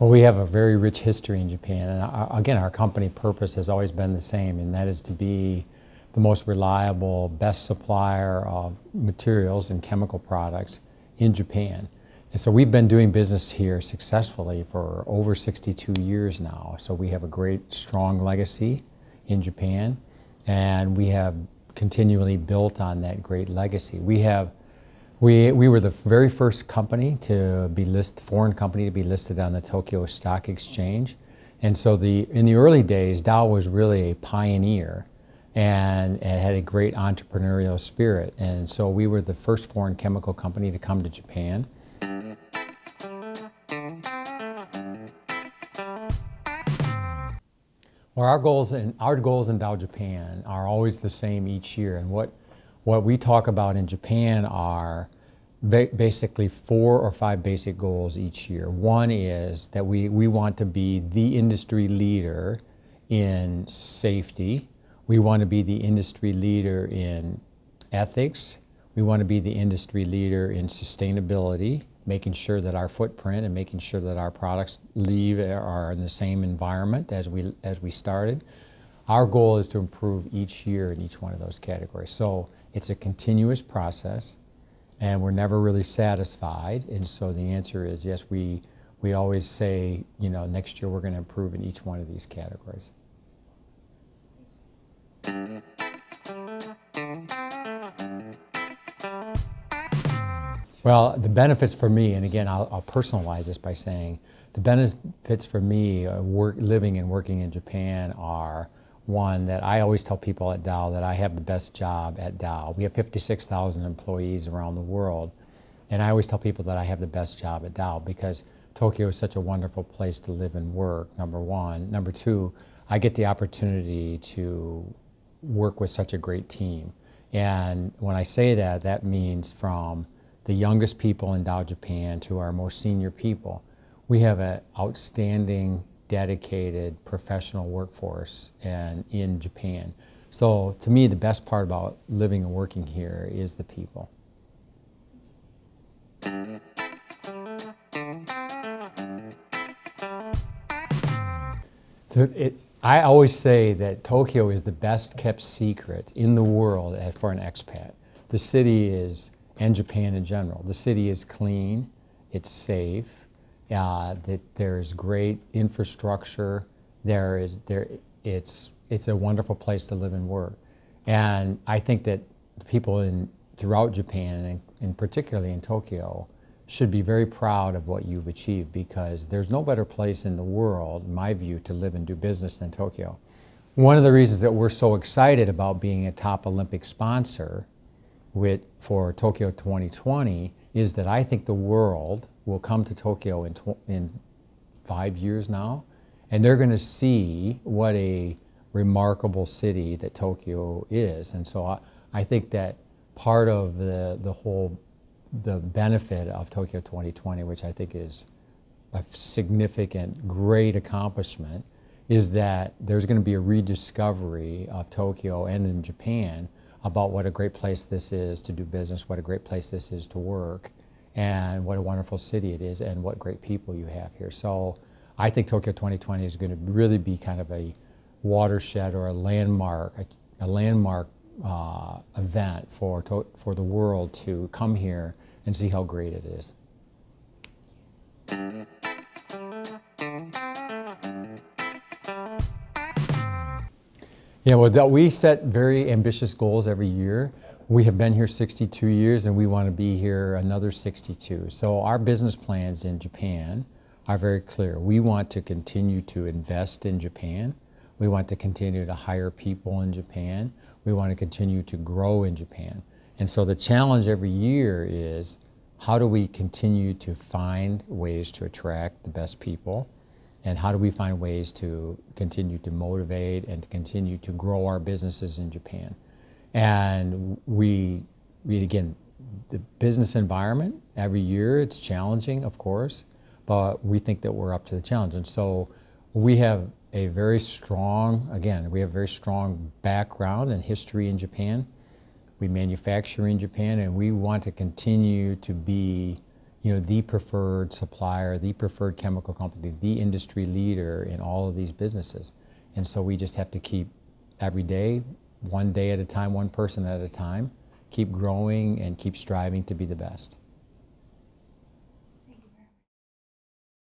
Well, we have a very rich history in Japan, and again, our company purpose has always been the same, and that is to be the most reliable, best supplier of materials and chemical products in Japan. And so we've been doing business here successfully for over 62 years now. So we have a great, strong legacy in Japan, and we have continually built on that great legacy. We were the very first company to be foreign company to be listed on the Tokyo Stock Exchange. And so in the early days, Dow was really a pioneer and had a great entrepreneurial spirit. And so we were the first foreign chemical company to come to Japan. Well, our goals in Dow Japan are always the same each year. And what we talk about in Japan are basically 4 or 5 basic goals each year. One is that we want to be the industry leader in safety. We want to be the industry leader in ethics. We want to be the industry leader in sustainability, making sure that our footprint and making sure that our products are in the same environment as we started. Our goal is to improve each year in each one of those categories. So it's a continuous process, and we're never really satisfied. And so the answer is yes, we always say, next year we're going to improve in each one of these categories. Well, the benefits for me, and again, I'll personalize this by saying the benefits for me living and working in Japan are, one, that I always tell people at Dow that I have the best job at Dow. We have 56,000 employees around the world, and I always tell people that I have the best job at Dow because Tokyo is such a wonderful place to live and work, number one. Number two, I get the opportunity to work with such a great team. And when I say that, that means from the youngest people in Dow Japan to our most senior people. We have an outstanding, dedicated, professional workforce in Japan. So to me, the best part about living and working here is the people. I always say that Tokyo is the best kept secret in the world for an expat. The city is, and Japan in general, the city is clean, it's safe, that there's great infrastructure, it's a wonderful place to live and work. And I think that people throughout Japan, and particularly in Tokyo, should be very proud of what you've achieved, because there's no better place in the world, in my view, to live and do business than Tokyo. One of the reasons that we're so excited about being a top Olympic sponsor for Tokyo 2020 is that I think the world will come to Tokyo in 5 years now, and they're going to see what a remarkable city that Tokyo is. And so I think that part of the benefit of Tokyo 2020, which I think is a significant, great accomplishment, is that there's going to be a rediscovery of Tokyo and in Japan about what a great place this is to do business, what a great place this is to work, and what a wonderful city it is, and what great people you have here. So I think Tokyo 2020 is going to really be kind of a watershed or a landmark event for the world to come here and see how great it is. Yeah, well, we set very ambitious goals every year. We have been here 62 years, and we want to be here another 62. So our business plans in Japan are very clear. We want to continue to invest in Japan. We want to continue to hire people in Japan. We want to continue to grow in Japan. And so the challenge every year is, how do we continue to find ways to attract the best people? And how do we find ways to continue to motivate and to continue to grow our businesses in Japan? And again, the business environment, every year it's challenging, of course, but we think that we're up to the challenge. And so we have a very strong background and history in Japan. We manufacture in Japan, and we want to continue to be you know, the preferred supplier, the preferred chemical company, the industry leader in all of these businesses. And so we just have to keep every day, one day at a time, one person at a time, keep growing and keep striving to be the best.